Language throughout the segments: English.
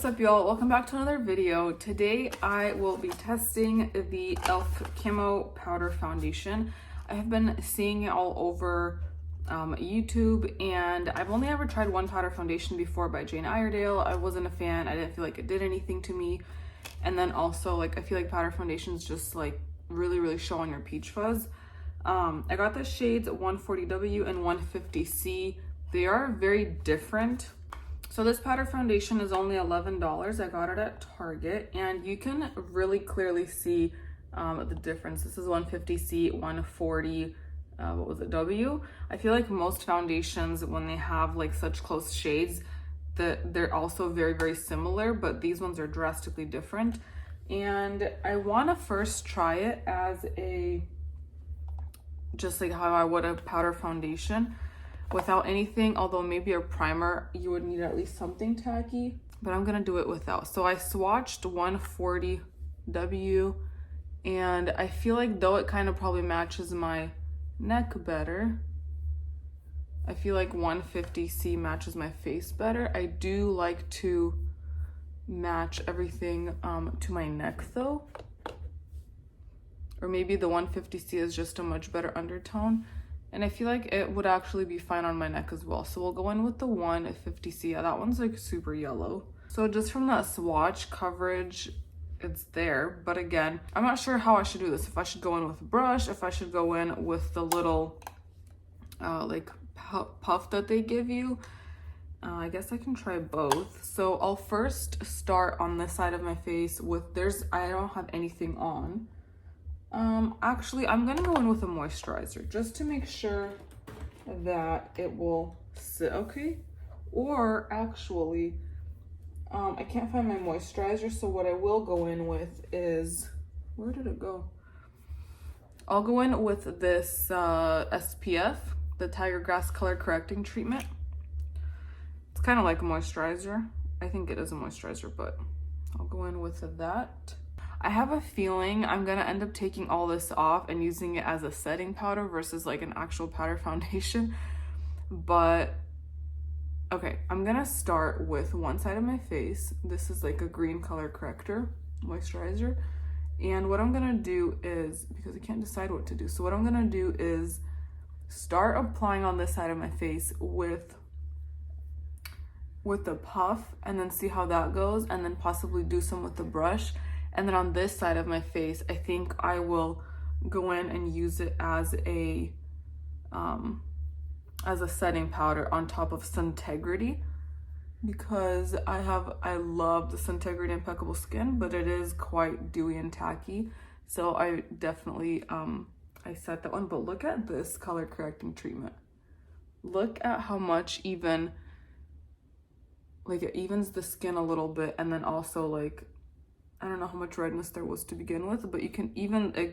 what's up y'all? Welcome back to another video. Today I will be testing the e.l.f. Camo Powder Foundation. I have been seeing it all over YouTube, and I've only ever tried one powder foundation before by Jane Iredale. I wasn't a fan. I didn't feel like it did anything to me. And then also, like, I feel like powder foundations just like really show on your peach fuzz. I got the shades 140W and 150C. They are very different. So this powder foundation is only $11. I got it at Target, and you can really clearly see the difference. This is 150C, 140, what was it, W? I feel like most foundations, when they have like such close shades, they're also very similar, but these ones are drastically different. And I want to first try it as just like how I would a powder foundation, without anything, although maybe a primer, you would need at least something tacky, but I'm gonna do it without. So I swatched 140W, and I feel like though it kind of probably matches my neck better, I feel like 150C matches my face better. I do like to match everything to my neck though, or maybe the 150C is just a much better undertone. And I feel like it would actually be fine on my neck as well. So we'll go in with the 150C. Yeah, that one's like super yellow. So just from that swatch coverage, it's there. But again, I'm not sure how I should do this. If I should go in with a brush, if I should go in with the little like puff that they give you. I guess I can try both. So I'll first start on this side of my face with, I don't have anything on. Actually, I'm gonna go in with a moisturizer just to make sure that it will sit okay. Or actually, I can't find my moisturizer, so what I will go in with is, where did it go? I'll go in with this SPF, the Tiger Grass Color Correcting Treatment. It's kind of like a moisturizer. I think it is a moisturizer, but I'll go in with that. I have a feeling I'm gonna end up taking all this off and using it as a setting powder versus like an actual powder foundation. But okay, I'm gonna start with one side of my face. This is like a green color corrector moisturizer. And what I'm gonna do is, because I can't decide what to do, so what I'm gonna do is start applying on this side of my face with the puff, and then see how that goes, and then possibly do some with the brush. And then on this side of my face, I think I will go in and use it as a setting powder on top of Suntegrity, because I love the Suntegrity Impeccable Skin, but it is quite dewy and tacky. So I definitely, I set that one. But look at this color correcting treatment. Look at how much it evens the skin a little bit, and then also like, I don't know how much redness there was to begin with, but you can even, I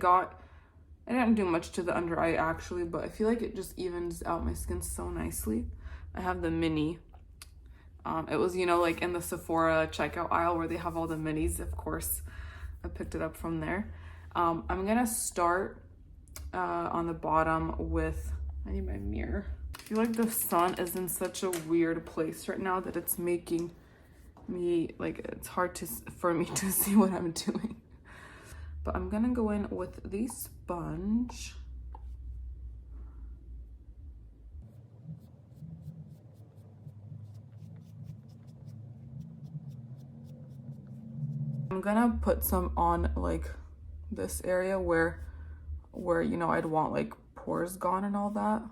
didn't do much to the under eye actually, but I feel like it just evens out my skin so nicely. I have the mini. It was, you know, like in the Sephora checkout aisle where they have all the minis. Of course, I picked it up from there. I'm gonna start on the bottom with, I need my mirror. I feel like the sun is in such a weird place right now that it's making me, like, it's hard for me to see what I'm doing. But I'm gonna go in with the sponge. I'm gonna put some on like this area where you know I'd want like pores gone and all that.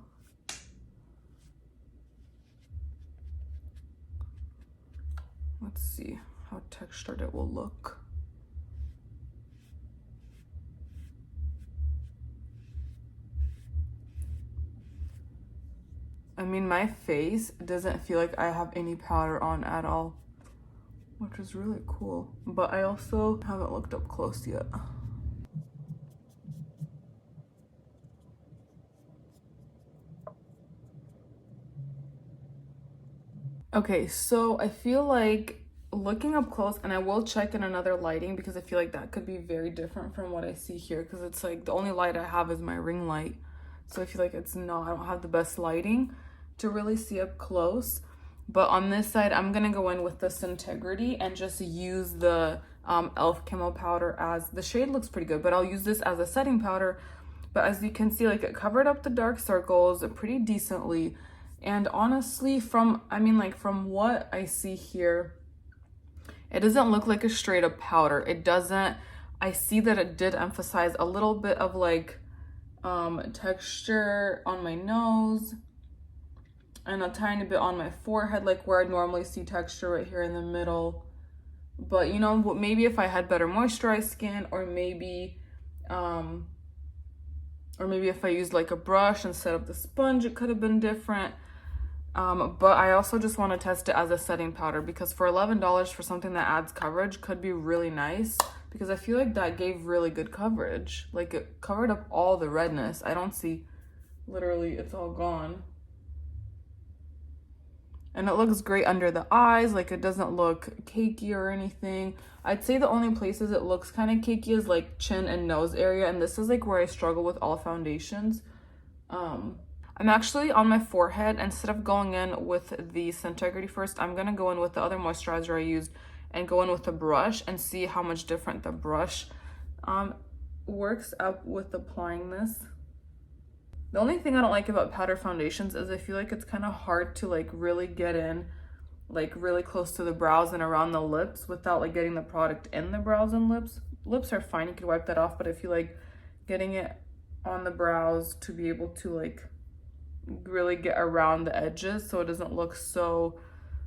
Let's see how textured it will look. I mean, my face doesn't feel like I have any powder on at all, which is really cool. But I also haven't looked up close yet. Okay, so I feel like looking up close, and I will check in another lighting because I feel like that could be very different from what I see here, because it's like the only light I have is my ring light. So I feel like I don't have the best lighting to really see up close. But on this side, I'm gonna go in with this Integrity and just use the e.l.f. camo powder. As the shade looks pretty good, but I'll use this as a setting powder. But as you can see, like, it covered up the dark circles pretty decently. And honestly, from what I see here, it doesn't look like a straight up powder. It doesn't. I see that it did emphasize a little bit of like texture on my nose and a tiny bit on my forehead, like where I normally see texture right here in the middle. But you know, maybe if I had better moisturized skin, or maybe if I used like a brush instead of the sponge, it could have been different. But I also just want to test it as a setting powder, because for $11 for something that adds coverage could be really nice, because I feel like that gave really good coverage. Like, it covered up all the redness. I don't see, literally, it's all gone. And it looks great under the eyes. Like, it doesn't look cakey or anything. I'd say the only places it looks kind of cakey is like chin and nose area. And this is like where I struggle with all foundations. I'm actually on my forehead, instead of going in with the Integrity first, I'm going to go in with the other moisturizer I used and go in with the brush and see how much different the brush works up with applying this. The only thing I don't like about powder foundations is I feel like it's kind of hard to like really get in, like really close to the brows and around the lips without like getting the product in the brows and lips. Lips are fine, you can wipe that off, but I feel like getting it on the brows to be able to like really get around the edges so it doesn't look so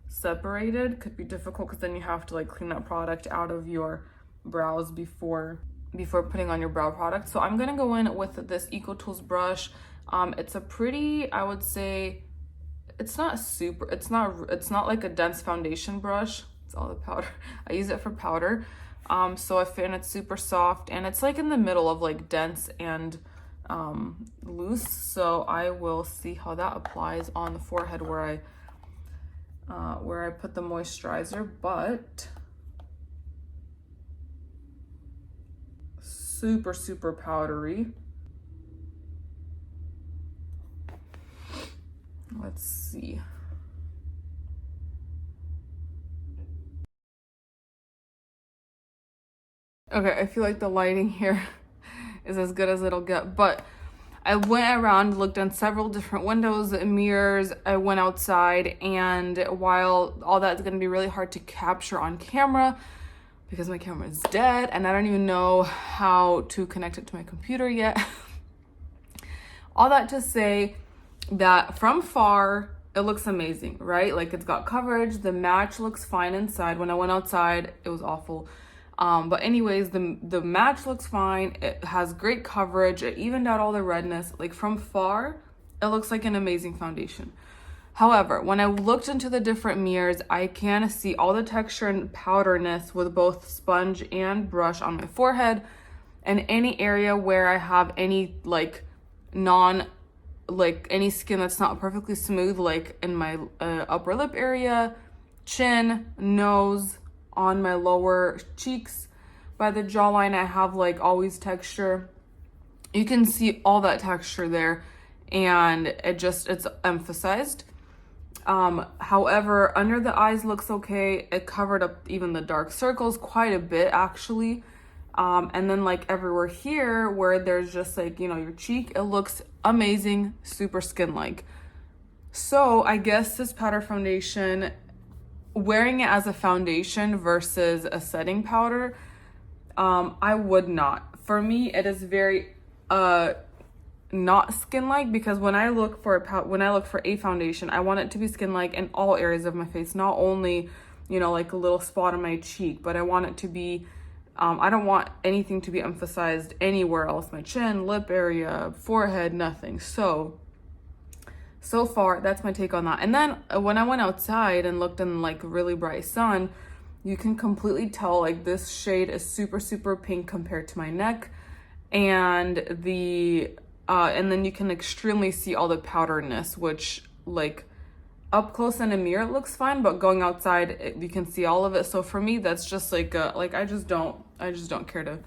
separated could be difficult, because then you have to like clean that product out of your brows before putting on your brow product. So I'm gonna go in with this EcoTools brush. It's a pretty, I would say, it's not like a dense foundation brush. It's all the powder. I use it for powder. So I find it's super soft, and it's like in the middle of like dense and loose. So I will see how that applies on the forehead where I put the moisturizer. But super, super powdery. Let's see. Okay, I feel like the lighting here is as good as it'll get, but I went around, looked in several different windows and mirrors. I went outside, and while all that's going to be really hard to capture on camera because my camera is dead and I don't even know how to connect it to my computer yet. All that to say that from far, it looks amazing, right? Like, it's got coverage. The match looks fine inside. When I went outside, it was awful. But anyways, the match looks fine. It has great coverage. It evened out all the redness. Like, from far, it looks like an amazing foundation. However, when I looked into the different mirrors, I can see all the texture and powderness with both sponge and brush on my forehead, and any area where I have any any skin that's not perfectly smooth, like in my upper lip area, chin, nose, on my lower cheeks, by the jawline, I have like always texture. You can see all that texture there, and it's emphasized. However, under the eyes looks okay. It covered up even the dark circles quite a bit, actually. And then like everywhere here where there's just like, your cheek, it looks amazing, super skin-like. So I guess this powder foundation, wearing it as a foundation versus a setting powder, I would not. For me, it is very not skin-like, because when I look for a foundation, I want it to be skin-like in all areas of my face, not only like a little spot on my cheek, but I want it to be I don't want anything to be emphasized anywhere else, my chin, lip area, forehead, nothing. So far, that's my take on that. And then when I went outside and looked in like really bright sun, you can completely tell like this shade is super, super pink compared to my neck. And and then you can extremely see all the powderness, which like up close in a mirror it looks fine, but going outside you can see all of it. So for me, that's just like I just don't care to.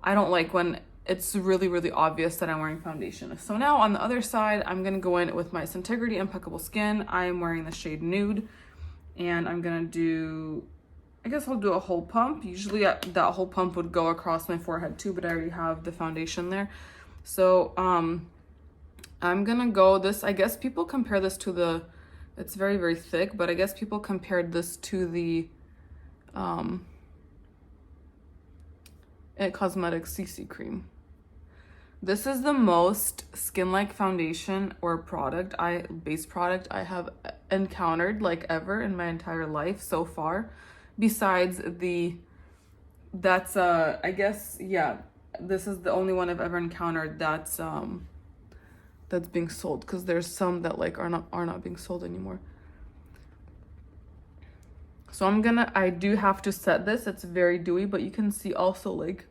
I don't like when it's really, really obvious that I'm wearing foundation. So now on the other side, I'm gonna go in with my Sintegrity Impeccable Skin. I am wearing the shade Nude, and I'm gonna do, I guess I'll do a whole pump. Usually that whole pump would go across my forehead too, but I already have the foundation there. So I'm gonna go this, I guess people compare this to the, it's very, very thick, but I guess people compared this to the It Cosmetics CC cream. This is the most skin-like foundation or base product I have encountered like ever in my entire life so far. Besides I guess, yeah, this is the only one I've ever encountered that's being sold, because there's some that like are not being sold anymore. So I do have to set this. It's very dewy, but you can see also like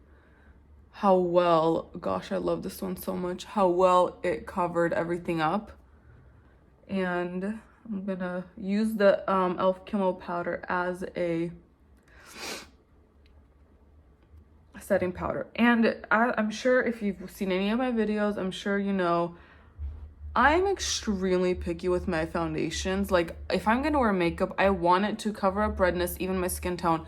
how well, gosh, I love this one so much, how well it covered everything up. And I'm gonna use the e.l.f. camo powder as a setting powder. And I'm sure if you've seen any of my videos, I'm sure you know I'm extremely picky with my foundations. Like, if I'm gonna wear makeup, I want it to cover up redness, even my skin tone,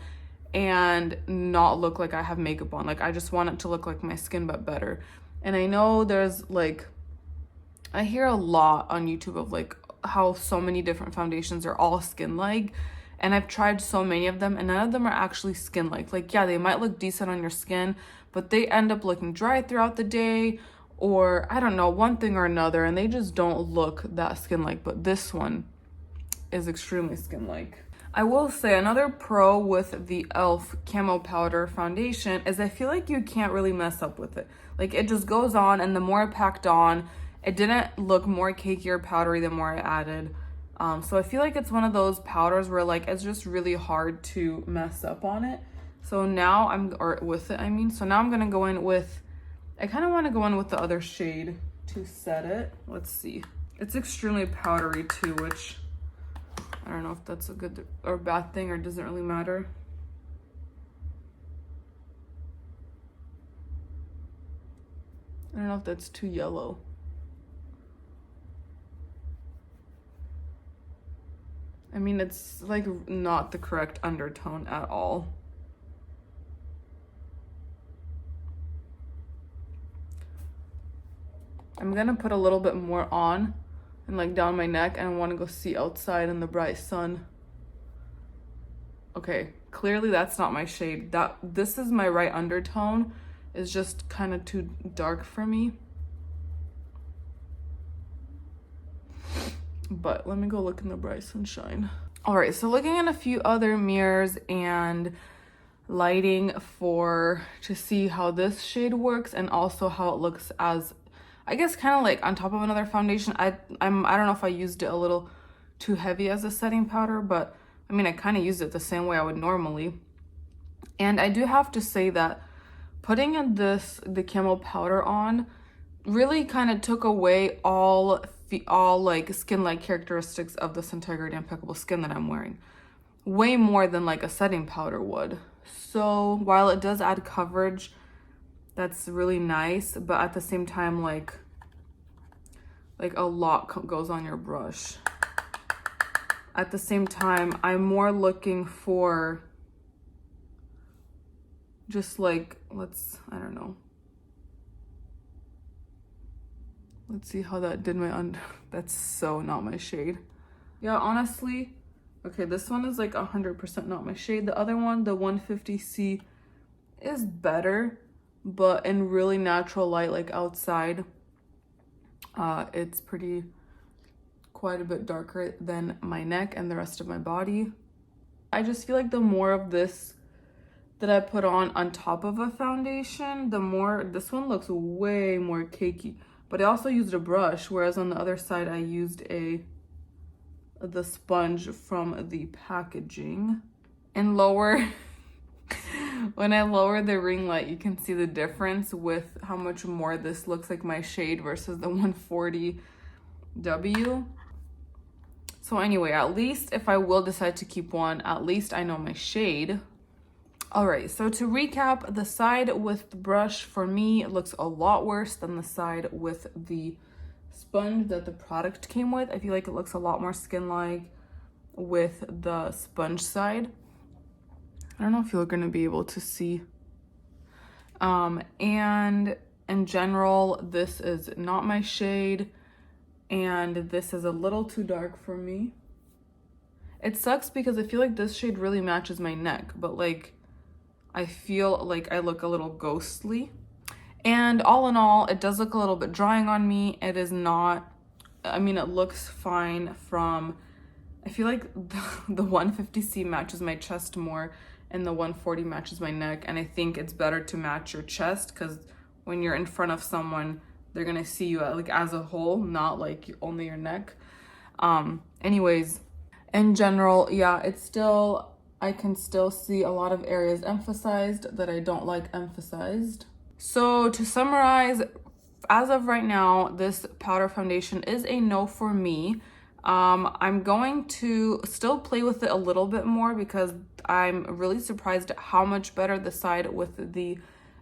and not look like I have makeup on. Like, I just want it to look like my skin, but better. And I know there's like, I hear a lot on YouTube of like how so many different foundations are all skin-like, and I've tried so many of them, and none of them are actually skin-like. Like, yeah, they might look decent on your skin, but they end up looking dry throughout the day, or I don't know, one thing or another, and they just don't look that skin-like. But this one is extremely skin-like. I will say another pro with the e.l.f. camo powder foundation is I feel like you can't really mess up with it. Like, it just goes on, and the more I packed on, it didn't look more cakey or powdery the more I added. So I feel like it's one of those powders where like it's just really hard to mess up on it. So now so now I'm gonna go in with, I kind of want to go in with the other shade to set it. Let's see. It's extremely powdery too, which I don't know if that's a good or bad thing, or doesn't really matter. I don't know if that's too yellow. I mean, it's like not the correct undertone at all. I'm gonna put a little bit more on and like down my neck, and I want to go see outside in the bright sun. Okay, clearly that's not my shade. This is my right undertone. It's just kind of too dark for me. But let me go look in the bright sunshine. All right, so looking at a few other mirrors and lighting to see how this shade works, and also how it looks as, I guess, kind of like on top of another foundation. I don't know if I used it a little too heavy as a setting powder, but I mean, I kind of used it the same way I would normally. And I do have to say that putting the camo powder on really kind of took away all like skin-like characteristics of this Sintegrity Impeccable Skin that I'm wearing. Way more than like a setting powder would. So while it does add coverage, that's really nice, but at the same time, like a lot goes on your brush. At the same time, I'm more looking for just like, I don't know. Let's see how that did my under. That's so not my shade. Yeah, honestly, okay, this one is like 100% not my shade. The other one, the 150C, is better, but in really natural light, like outside, it's quite a bit darker than my neck and the rest of my body. I just feel like the more of this that I put on top of a foundation, the more, this one looks way more cakey. But I also used a brush, whereas on the other side I used the sponge from the packaging. And when I lower the ring light, you can see the difference with how much more this looks like my shade versus the 140W. So anyway, at least if I will decide to keep one, at least I know my shade. All right, so to recap, the side with the brush for me looks a lot worse than the side with the sponge that the product came with. I feel like it looks a lot more skin-like with the sponge side. I don't know if you're gonna be able to see. And in general, this is not my shade, and this is a little too dark for me. It sucks because I feel like this shade really matches my neck, but like, I feel like I look a little ghostly. And all in all, it does look a little bit drying on me. It is not, I mean, it looks fine from, I feel like the 150C matches my chest more and the 140 matches my neck. And I think it's better to match your chest because when you're in front of someone, they're gonna see you like as a whole, not like only your neck. Anyways, in general, yeah, it's still, I can still see a lot of areas emphasized that I don't like emphasized. So to summarize, as of right now, this powder foundation is a no for me. I'm going to still play with it a little bit more because I'm really surprised at how much better the side with the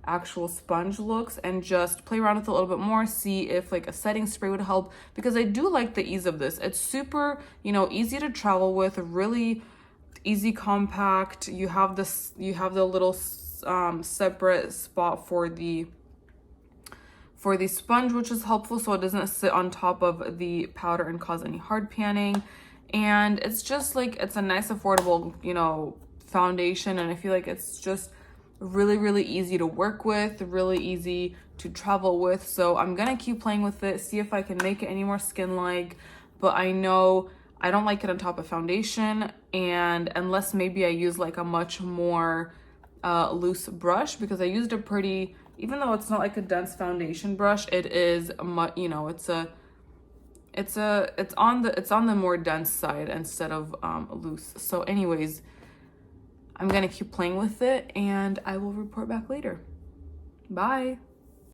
actual sponge looks, and just play around with it a little bit more, see if like a setting spray would help, because I do like the ease of this. It's super, you know, easy to travel with, really easy, compact. You have this, you have the little separate spot for the sponge, which is helpful so it doesn't sit on top of the powder and cause any hard panning. And it's just like, it's a nice affordable, you know, foundation, and I feel like it's just really easy to work with, really easy to travel with. So I'm gonna keep playing with it, see if I can make it any more skin-like, but I know I don't like it on top of foundation, and unless maybe I use like a much more loose brush, because I used a pretty, even though it's not like a dense foundation brush, it is you know, it's on the more dense side instead of loose. So anyways, I'm gonna keep playing with it and I will report back later. Bye.